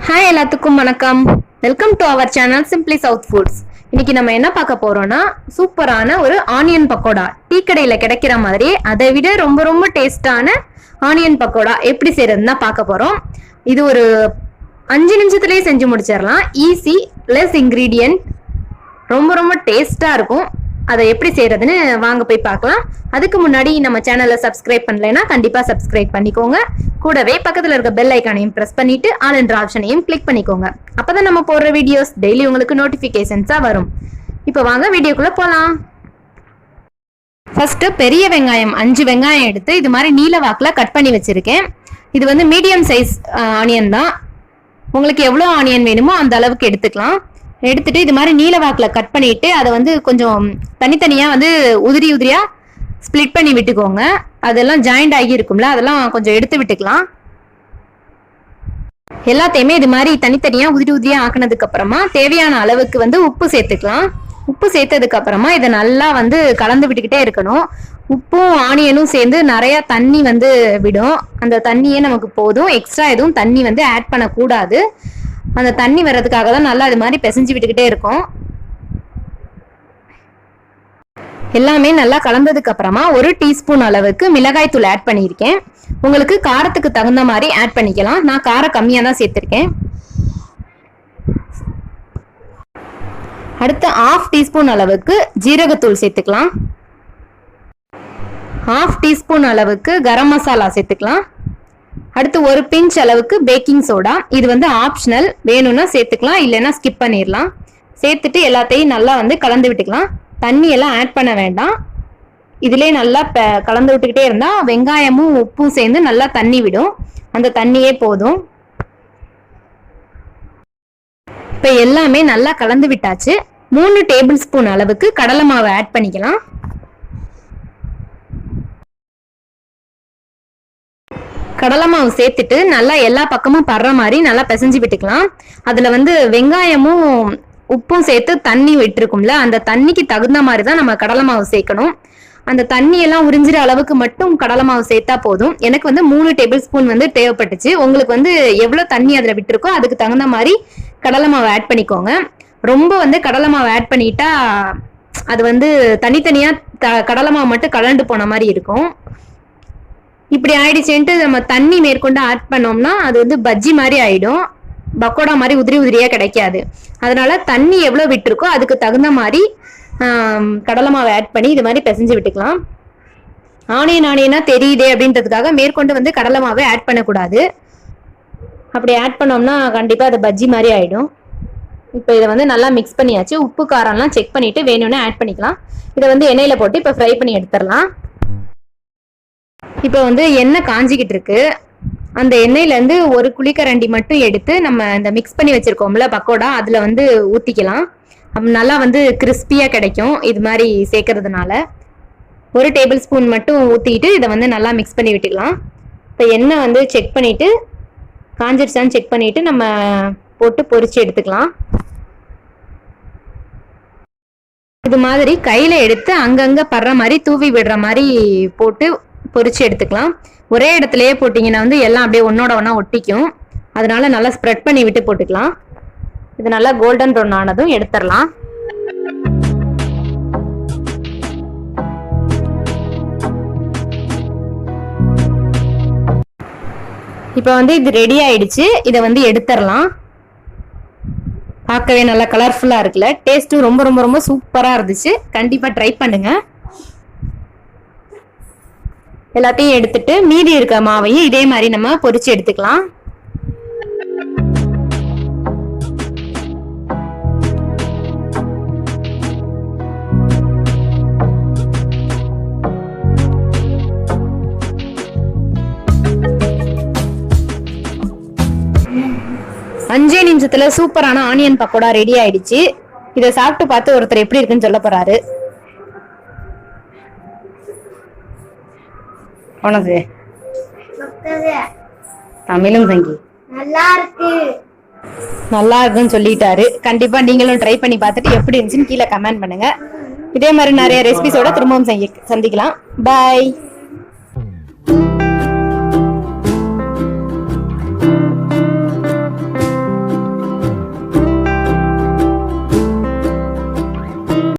Hi எல்லாத்துக்கும் வணக்கம். Welcome to our channel Simply South Foods. இன்னைக்கு நம்ம என்ன பார்க்க போறோம்னா சூப்பரான ஒரு ஆனியன் பக்கோடா. டீ கடையில கிடைக்கிற மாதிரி அதை விட ரொம்ப ரொம்ப டேஸ்டான ஆனியன் பக்கோடா எப்படி செய்யறதுன்னு தான் பார்க்க போறோம். இது ஒரு 5 நிமிஷத்துலயே செஞ்சு முடிச்சிடலாம். ஈஸி, லெஸ் இன்கிரீடியன்ட், ரொம்ப ரொம்ப டேஸ்டா இருக்கும். அதை எப்படி செய்யறதுன்னு வாங்க போய் பார்க்கலாம். அதுக்கு முன்னாடி நம்ம சேனலை சப்ஸ்கிரைப் பண்ணலைன்னா கண்டிப்பா சப்ஸ்கிரைப் பண்ணிக்கோங்க. கூடவே பக்கத்துல இருக்க பெல் ஐக்கானையும் பிரஸ் பண்ணிட்டு ஆல் என்ற ஆப்ஷனையும் கிளிக் பண்ணிக்கோங்க. அப்பதான் நம்ம போடுற வீடியோஸ் டெய்லி உங்களுக்கு நோட்டிபிகேஷன்ஸா வரும். இப்போ வாங்க வீடியோக்குள்ள போலாம். ஃபர்ஸ்ட் பெரிய வெங்காயம் 5 வெங்காயம் எடுத்து இது மாதிரி நீல வாக்குல கட் பண்ணி வச்சிருக்கேன். இது வந்து மீடியம் சைஸ் ஆனியன் தான். உங்களுக்கு எவ்வளவு ஆனியன் வேணுமோ அந்த அளவுக்கு எடுத்துக்கலாம். எடுத்துட்டு இது மாதிரி நீல வாக்குல கட் பண்ணிட்டு அதை வந்து கொஞ்சம் தனித்தனியா வந்து உதிரி உதிரியா ஸ்பிளிட் பண்ணி விட்டுக்கோங்க. அதெல்லாம் ஜாயிண்ட் ஆகி இருக்கும்ல, அதெல்லாம் கொஞ்சம் எடுத்து விட்டுக்கலாம். எல்லாத்தையுமே இது மாதிரி தனித்தனியா உதிரி உதிரியா ஆக்கினதுக்கு அப்புறமா தேவையான அளவுக்கு வந்து உப்பு சேர்த்துக்கலாம். உப்பு சேர்த்ததுக்கு அப்புறமா இதை நல்லா வந்து கலந்து விட்டுக்கிட்டே இருக்கணும். உப்பும் ஆனியனும் சேர்ந்து நிறைய தண்ணி வந்து விடும். அந்த தண்ணியே நமக்கு போதும். எக்ஸ்ட்ரா எதுவும் தண்ணி வந்து ஆட் பண்ணக்கூடாது. அந்த தண்ணி வர்றதுக்காக தான் நல்லா இது மாதிரி பிசைஞ்சு விட்டுக்கிட்டே இருக்கும். எல்லாமே நல்லா கலந்ததுக்கு அப்புறமா 1 டீஸ்பூன் அளவுக்கு மிளகாய் தூள் ஆட் பண்ணியிருக்கேன். உங்களுக்கு காரத்துக்கு தகுந்த மாதிரி ஆட் பண்ணிக்கலாம். நான் காரம் கம்மியாக தான் சேர்த்திருக்கேன். அடுத்து 1/2 டீஸ்பூன் அளவுக்கு ஜீரகத்தூள் சேர்த்துக்கலாம். 1/2 டீஸ்பூன் அளவுக்கு கரம் மசாலா சேர்த்துக்கலாம். அடுத்து 1 பிஞ்ச் அளவுக்கு பேக்கிங் சோடா. இது வந்து ஆப்ஷனல், வேணும்னா சேர்த்துக்கலாம், இல்லைன்னா ஸ்கிப் பண்ணிடலாம். சேர்த்துட்டு எல்லாத்தையும் நல்லா வந்து கலந்து விட்டுக்கலாம். தண்ணி எல்லாம் ஆட் பண்ண வேண்டாம். இதுலேயே நல்லா கலந்து விட்டுக்கிட்டே இருந்தா வெங்காயமும் உப்பும் சேர்ந்து நல்லா தண்ணி விடும். அந்த தண்ணியே போதும். இப்போ எல்லாமே நல்லா கலந்து விட்டாச்சு. 3 டேபிள் ஸ்பூன் அளவுக்கு கடலை மாவு ஆட் பண்ணிக்கலாம். கடலை மாவு சேர்த்துட்டு நல்லா எல்லா பக்கமும் படுற மாதிரி நல்லா பிசைஞ்சு விட்டுக்கலாம். அதுல வந்து வெங்காயமும் உப்பும் சேர்த்து தண்ணி விட்டுருக்கும்ல, அந்த தண்ணிக்கு தகுந்த மாதிரி தான் நம்ம கடலை மாவு சேர்க்கணும். அந்த தண்ணி எல்லாம் உறிஞ்சிற அளவுக்கு மட்டும் கடலை மாவு சேர்த்தா போதும். எனக்கு வந்து 3 டேபிள் ஸ்பூன் வந்து தேவைப்பட்டுச்சு. உங்களுக்கு வந்து எவ்வளவு தண்ணி அதுல விட்டுருக்கோ அதுக்கு தகுந்த மாதிரி கடலை மாவு ஆட் பண்ணிக்கோங்க. ரொம்ப வந்து கடலை மாவு ஆட் பண்ணிட்டா அது வந்து தனித்தனியா கடலை மாவு மட்டும் கலண்டு போன மாதிரி இருக்கும். இப்படி ஆயிடுச்சுன்ட்டு நம்ம தண்ணி மேற்கொண்டு ஆட் பண்ணோம்னா அது வந்து பஜ்ஜி மாதிரி ஆயிடும். பக்கோடா மாதிரி உதிரி உதிரியா கிடைக்காது. அதனால தண்ணி எவ்வளவு விட்டுருக்கோ அதுக்கு தகுந்த மாதிரி கடலை மாவை ஆட் பண்ணி இது மாதிரி பிசைஞ்சு விட்டுக்கலாம். ஆனியனா தெரியுதே அப்படின்றதுக்காக மேற்கொண்டு வந்து கடலை மாவை ஆட் பண்ணக்கூடாது. அப்படி ஆட் பண்ணோம்னா கண்டிப்பா அது பஜ்ஜி மாதிரி ஆயிடும். இப்போ இதை வந்து நல்லா மிக்ஸ் பண்ணியாச்சு. உப்பு காரம்லாம் செக் பண்ணிட்டு வேணும்னா ஆட் பண்ணிக்கலாம். இதை வந்து எண்ணெயில போட்டு இப்போ ஃப்ரை பண்ணி எடுத்துடலாம். இப்போ வந்து எண்ணெய் காஞ்சிக்கிட்டு இருக்கு. அந்த எண்ணெயில இருந்து 1 குழிக்கரண்டி மட்டும் எடுத்து நம்ம இந்த மிக்ஸ் பண்ணி வச்சிருக்கோம்ல பக்கோடா, அதுல வந்து ஊத்திக்கலாம். நல்லா வந்து கிறிஸ்பியா கிடைக்கும் இது மாதிரி சேர்க்கறதுனால. 1 டேபிள் ஸ்பூன் மட்டும் ஊத்திட்டு இதை வந்து நல்லா மிக்ஸ் பண்ணி விட்டுக்கலாம். இப்போ எண்ணெய் வந்து செக் பண்ணிட்டு காஞ்சிருச்சான்னு செக் பண்ணிட்டு நம்ம போட்டு பொரிச்சு எடுத்துக்கலாம். இது மாதிரி கையில எடுத்து அங்கங்க படுற மாதிரி தூவி விடுற மாதிரி போட்டு பொரிச்சு எடுத்துக்கலாம். ஒரே இடத்துலயே போட்டீங்கன்னா வந்து எல்லாம் அப்படியே ஒன்னோட ஒன்னா ஒட்டிக்கும். அதனால நல்லா ஸ்ப்ரெட் பண்ணி விட்டு போட்டுக்கலாம். இது நல்லா கோல்டன் ப்ரௌன் ஆனதும் எடுத்துடலாம். இப்போ வந்து இது ரெடி ஆயிடுச்சு. இதை வந்து எடுத்துடலாம். பார்க்கவே நல்லா கலர்ஃபுல்லா இருக்குல்ல. டேஸ்ட்டும் ரொம்ப ரொம்ப ரொம்ப சூப்பரா இருந்துச்சு. கண்டிப்பா ட்ரை பண்ணுங்க. எல்லாத்தையும் எடுத்துட்டு மீதி இருக்க மாவையும் இதே மாதிரி நம்ம பொரிச்சு எடுத்துக்கலாம். அஞ்சே நிமிஷத்துல சூப்பரான ஆனியன் பக்கோடா ரெடி ஆயிடுச்சு. இதை சாப்பிட்டு பார்த்து ஒருத்தர் எப்படி இருக்குன்னு சொல்ல போறாரு. உனக்கு தமிழும் சங்கி நல்லா இருக்குன்னு சொல்லிட்டாரு. கண்டிப்பா நீங்களும் ட்ரை பண்ணி பார்த்துட்டு எப்படி இருந்துச்சுன்னு கீழே கமெண்ட் பண்ணுங்க. இதே மாதிரி நிறைய ரெசிபிஸோட திரும்பவும் சந்திக்கலாம். பாய்.